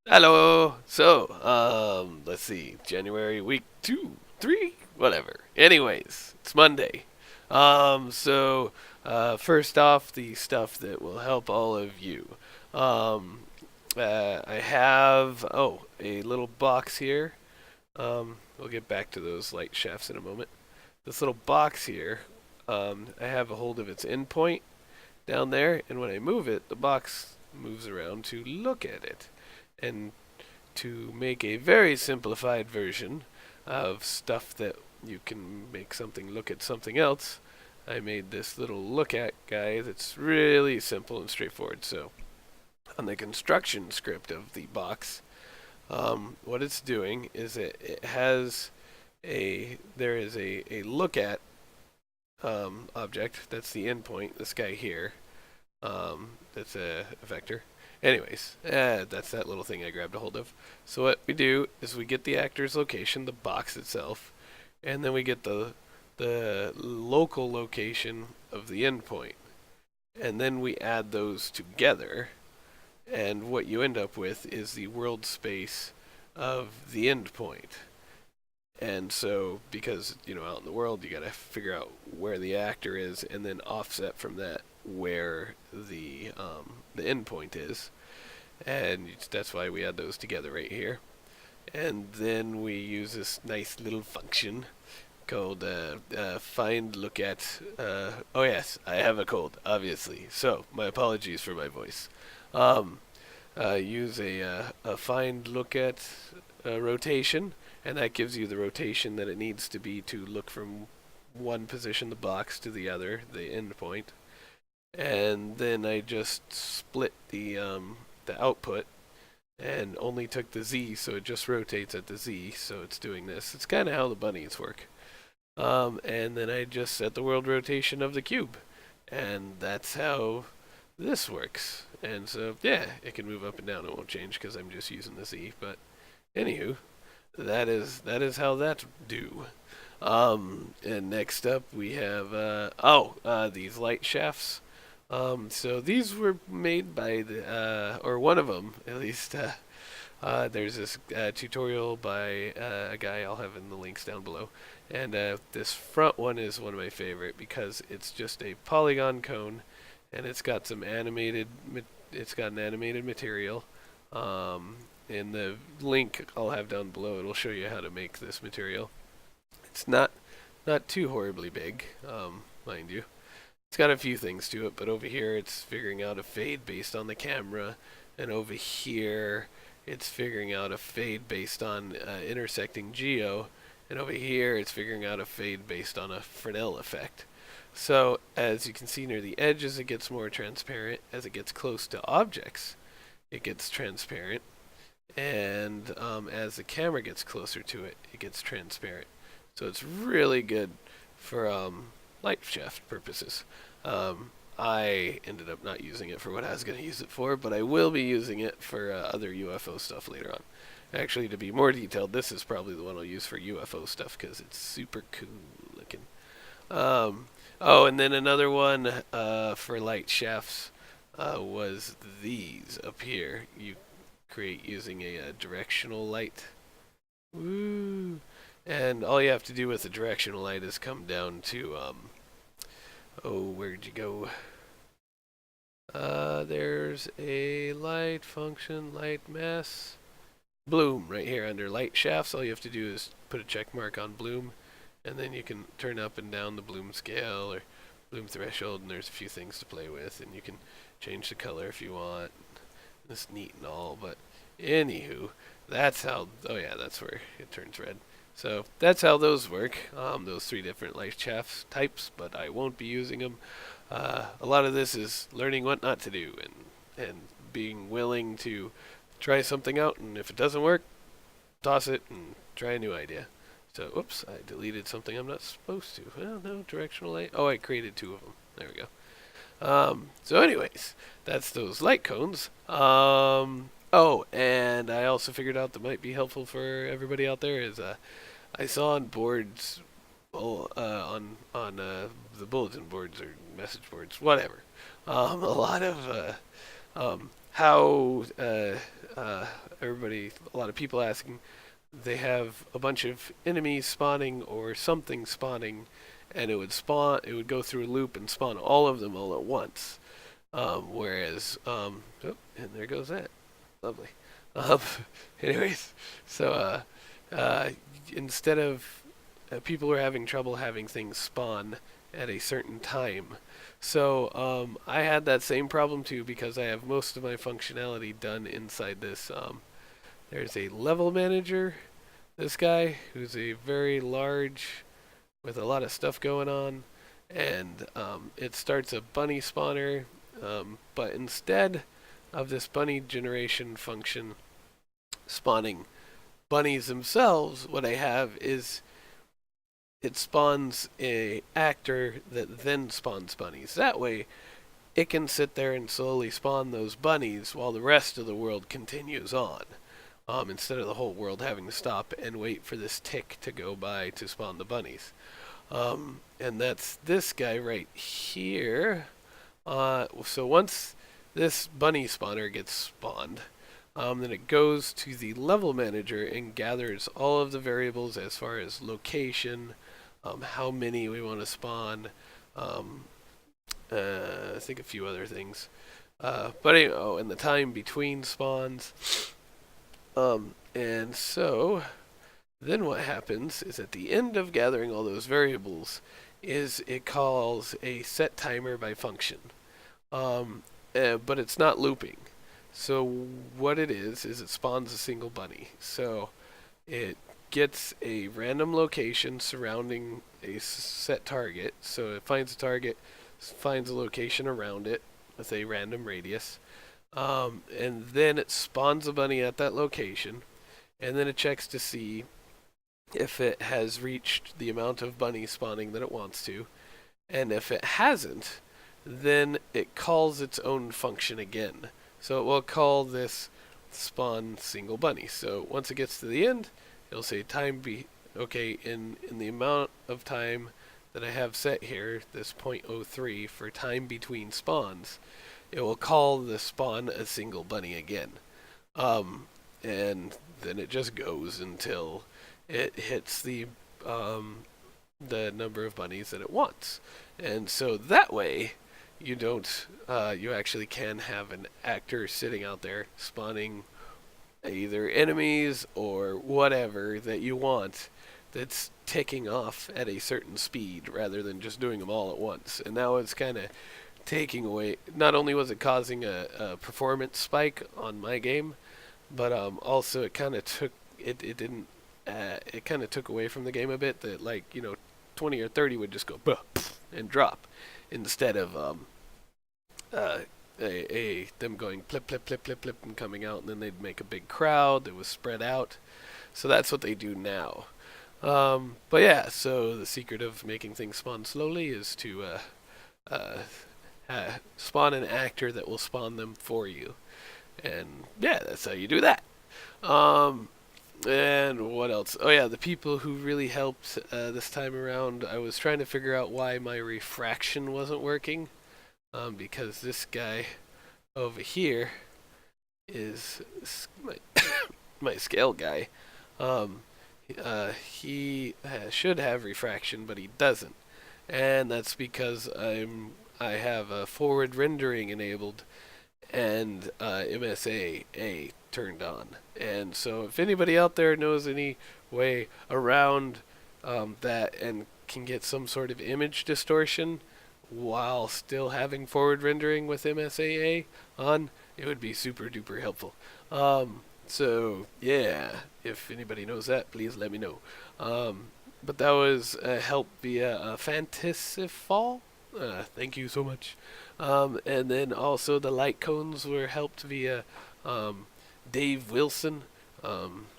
Hello. Let's see. January week 2, 3, whatever. Anyways, it's Monday. First off, the stuff that will help all of you. Um, I have a little box here. We'll get back to those light shafts in a moment. This little box here, I have a hold of its endpoint down there, and when I move it, the box moves around to look at it. And to make a very simplified version of stuff that you can make something look at something else, I made this little look at guy that's really simple and straightforward. So on the construction script of the box, what it's doing is it has there is a look at object. That's the endpoint, this guy here. That's a vector. Anyways, that's that little thing I grabbed a hold of. So what we do is we get the actor's location, the box itself, and then we get the local location of the endpoint. And then we add those together, and what you end up with is the world space of the endpoint. And so, because, out in the world, you got to figure out where the actor is and then offset from that where the endpoint is. And that's why we add those together right here. And then we use this nice little function called find look at. Oh, yes, I have a cold, obviously. So, my apologies for my voice. Use a find look at rotation, and that gives you the rotation that it needs to be to look from one position, the box, to the other, the endpoint. And then I just split the output and only took the Z, so it just rotates at the Z, so it's doing this. It's kind of how the bunnies work. And then I just set the world rotation of the cube, and that's how this works. And so, yeah, it can move up and down. It won't change because I'm just using the Z. But anywho, that is how that do. And next up we have these light shafts. So these were made by or one of them at least. There's this tutorial by a guy I'll have in the links down below, and this front one is one of my favorite because it's just a polygon cone, and it's got some animated. It's got an animated material. In the link I'll have down below, it'll show you how to make this material. It's not too horribly big, mind you. It's got a few things to it, but over here it's figuring out a fade based on the camera, and over here it's figuring out a fade based on intersecting geo, and over here it's figuring out a fade based on a Fresnel effect. So as you can see near the edges, it gets more transparent. As it gets close to objects, it gets transparent, and as the camera gets closer to it, it gets transparent. So it's really good for light shaft purposes. I ended up not using it for what I was going to use it for, but I will be using it for other UFO stuff later on. Actually, to be more detailed, this is probably the one I'll use for UFO stuff because it's super cool looking. And then another one for light shafts was these up here. You create using a directional light. Woo! And all you have to do with the directional light is come down to where'd you go? There's a light function, light mass, bloom right here under light shafts. All you have to do is put a check mark on bloom, and then you can turn up and down the bloom scale or bloom threshold, and there's a few things to play with, and you can change the color if you want. It's neat and all, but anywho, that's how. Oh yeah, that's where it turns red. So that's how those work. Those three different light shaft types, but I won't be using them. A lot of this is learning what not to do and being willing to try something out, and if it doesn't work, toss it and try a new idea. So, oops, I deleted something I'm not supposed to. Well, no, directional light. Oh, I created two of them. There we go. So anyways, that's those light cones. And I also figured out that might be helpful for everybody out there is I saw on boards, on the bulletin boards or message boards, whatever, a lot of how a lot of people asking, they have a bunch of enemies spawning or something spawning, and it would go through a loop and spawn all of them all at once. And there goes that. Lovely. Um, anyways, so instead of people are having trouble having things spawn at a certain time. So I had that same problem too because I have most of my functionality done inside this. There's a level manager, this guy, who's a very large, with a lot of stuff going on, and it starts a bunny spawner, but instead of this bunny generation function spawning bunnies themselves, what I have is it spawns a actor that then spawns bunnies. That way, it can sit there and slowly spawn those bunnies while the rest of the world continues on. Instead of the whole world having to stop and wait for this tick to go by to spawn the bunnies. And that's this guy right here. So once this bunny spawner gets spawned, then it goes to the level manager and gathers all of the variables as far as location, how many we want to spawn, I think a few other things. But anyway, and the time between spawns. And so then what happens is at the end of gathering all those variables is it calls a set timer by function. But it's not looping. So what it is it spawns a single bunny. So it gets a random location surrounding a set target. So it finds a target, finds a location around it with a random radius. And then it spawns a bunny at that location. And then it checks to see if it has reached the amount of bunny spawning that it wants to. And if it hasn't, then it calls its own function again. So it will call this spawn single bunny. So once it gets to the end, it'll say time in the amount of time that I have set here, this 0.03 for time between spawns, it will call the spawn a single bunny again. And then it just goes until it hits the number of bunnies that it wants. And so that way, you actually can have an actor sitting out there spawning either enemies or whatever that you want that's ticking off at a certain speed rather than just doing them all at once. And now it's kind of taking away, not only was it causing a performance spike on my game, but also it kind of took, it kind of took away from the game a bit that 20 or 30 would just go and drop instead of them going plip plip plip plip plip and coming out, and then they'd make a big crowd that was spread out. So that's what they do now. But yeah, so the secret of making things spawn slowly is to spawn an actor that will spawn them for you. And yeah, that's how you do that. And what else? Oh yeah, the people who really helped this time around, I was trying to figure out why my refraction wasn't working. Because this guy over here is my scale guy. He should have refraction, but he doesn't. And that's because I have a Foward Rendering enabled and MSAA turned on. And so if anybody out there knows any way around that and can get some sort of image distortion while still having Foward Rendering with MSAA on, it would be super duper helpful. So yeah, if anybody knows that, please let me know. But that was help via Fantasifall. Thank you so much. And then also the light cones were helped via Dave Wilson.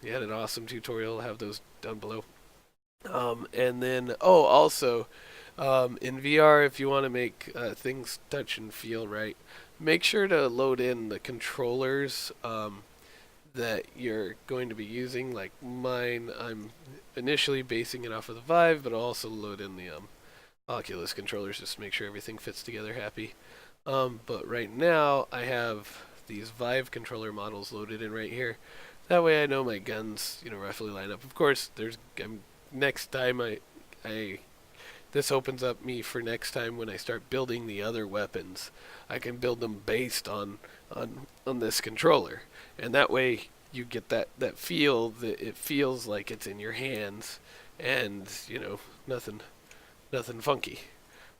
He had an awesome tutorial. I'll have those down below. And then, also, in VR, if you want to make things touch and feel right, make sure to load in the controllers that you're going to be using. Like mine, I'm initially basing it off of the Vive, but I'll also load in the Oculus controllers just to make sure everything fits together happy. But right now, I have these Vive controller models loaded in right here. That way I know my guns, roughly line up. Of course, next time this opens up me for next time when I start building the other weapons. I can build them based on this controller, and that way you get that feel that it feels like it's in your hands, and nothing funky.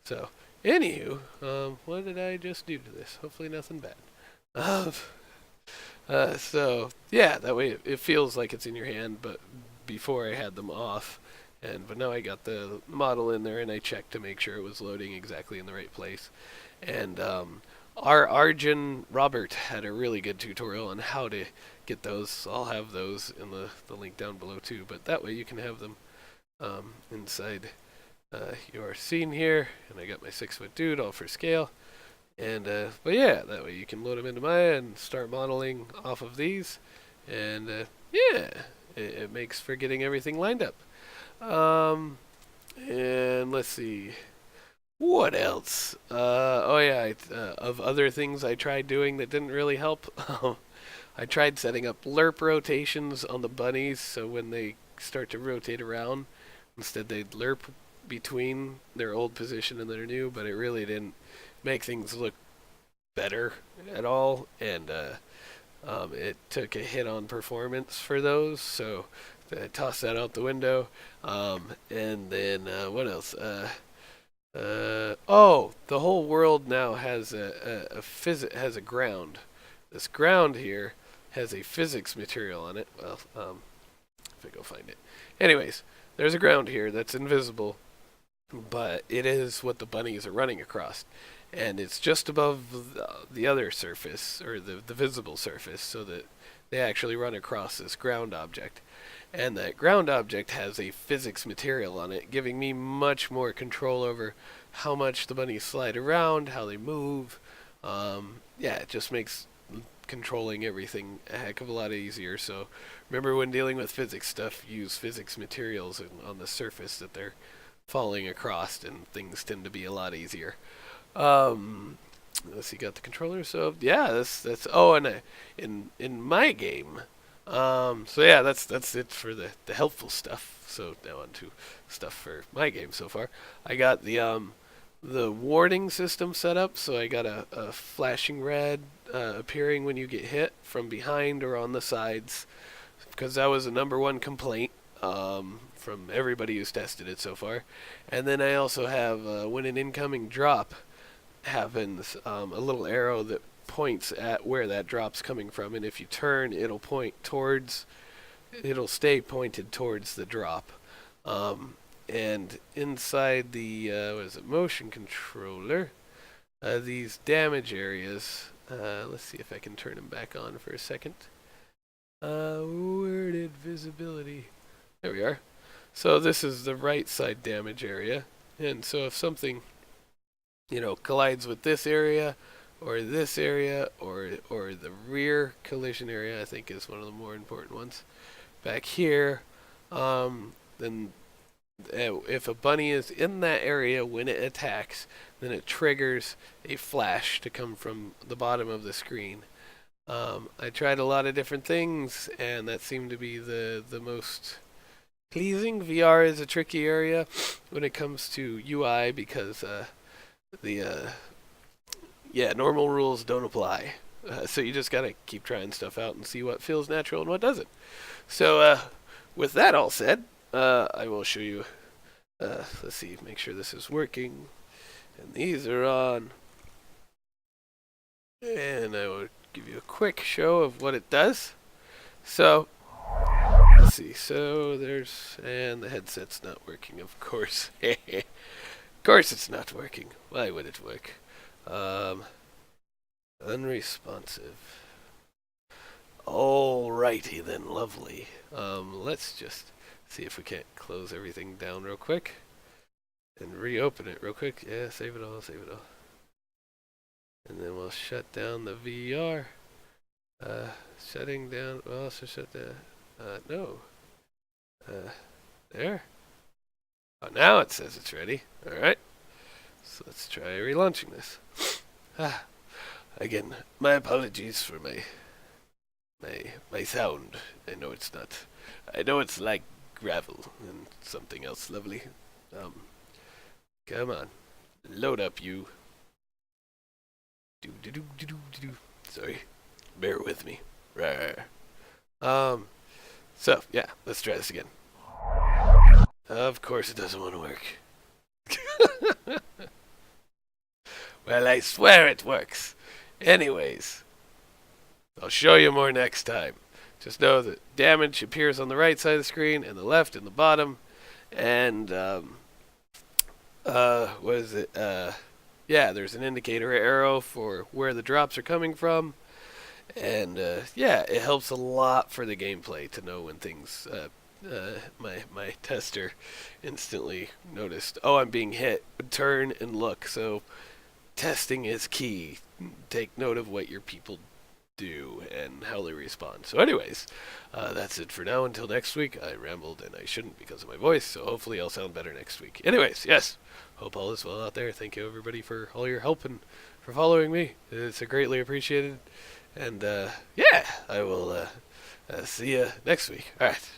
So, anywho, what did I just do to this? Hopefully nothing bad. So yeah, that way it feels like it's in your hand, but before I had them off, but now I got the model in there and I checked to make sure it was loading exactly in the right place. And our Arjan Robert had a really good tutorial on how to get those. I'll have those in the link down below too, but that way you can have them inside your scene here. And I got my 6-foot dude all for scale. And but yeah, that way you can load them into Maya and start modeling off of these, and yeah, it makes for getting everything lined up. And let's see, what else? Oh yeah, of other things I tried doing that didn't really help. I tried setting up Lerp rotations on the bunnies, so when they start to rotate around, instead they'd lerp between their old position and their new, but it really didn't make things look better at all, and it took a hit on performance for those, so I tossed that out the window. And then what else? Oh, the whole world now has has a ground. This ground here has a physics material on it. Well, if I go find it. Anyways, there's a ground here that's invisible, but it is what the bunnies are running across. And it's just above the other surface, or the visible surface, so that they actually run across this ground object. And that ground object has a physics material on it, giving me much more control over how much the bunnies slide around, how they move. Yeah, it just makes controlling everything a heck of a lot easier. So remember, when dealing with physics stuff, use physics materials on the surface that they're falling across, and things tend to be a lot easier. Let's see, got the controller. So yeah, that's oh, and in my game. So yeah, that's it for the helpful stuff. So now on to stuff for my game so far. I got the warning system set up, so I got a flashing red appearing when you get hit from behind or on the sides, because that was the #1 complaint from everybody who's tested it so far. And then I also have when an incoming drop happens, a little arrow that points at where that drop's coming from, and if you turn, it'll stay pointed towards the drop. And inside the motion controller, these damage areas, let's see if I can turn them back on for a second. Where did visibility? There we are. So this is the right side damage area, and so if something collides with this area, or this area, or the rear collision area, I think is one of the more important ones. Back here, then if a bunny is in that area when it attacks, then it triggers a flash to come from the bottom of the screen. I tried a lot of different things, and that seemed to be the most pleasing. VR is a tricky area when it comes to UI, because normal rules don't apply. So you just gotta keep trying stuff out and see what feels natural and what doesn't. So with that all said, I will show you. Let's see, make sure this is working, and these are on. And I will give you a quick show of what it does. So let's see. So and the headset's not working, of course. Of course it's not working. Why would it work? Unresponsive. Alrighty then, lovely. Let's just see if we can't close everything down real quick and reopen it real quick. Yeah, save it all. And then we'll shut down the VR. Shutting down. We'll also shut the. No. There. Oh, now it says it's ready. Alright. So let's try relaunching this. Again, my apologies for my sound. I know it's not. I know it's like gravel and something else lovely. Come on, load up, you. Do do do do do do. Sorry, bear with me. Rawr. So yeah, let's try this again. Of course, it doesn't want to work. Well, I swear it works. Anyways, I'll show you more next time. Just know that damage appears on the right side of the screen and the left and the bottom. And, what is it? Yeah, there's an indicator arrow for where the drops are coming from. And, yeah, it helps a lot for the gameplay to know when things, my tester instantly noticed, oh, I'm being hit. Turn and look. So, testing is key. Take note of what your people do and how they respond. So anyways, that's it for now. Until next week. I rambled and I shouldn't because of my voice, so hopefully I'll sound better next week. Anyways, yes, hope all is well out there. Thank you everybody for all your help and for following me. It's greatly appreciated. And yeah, I will see you next week. All right.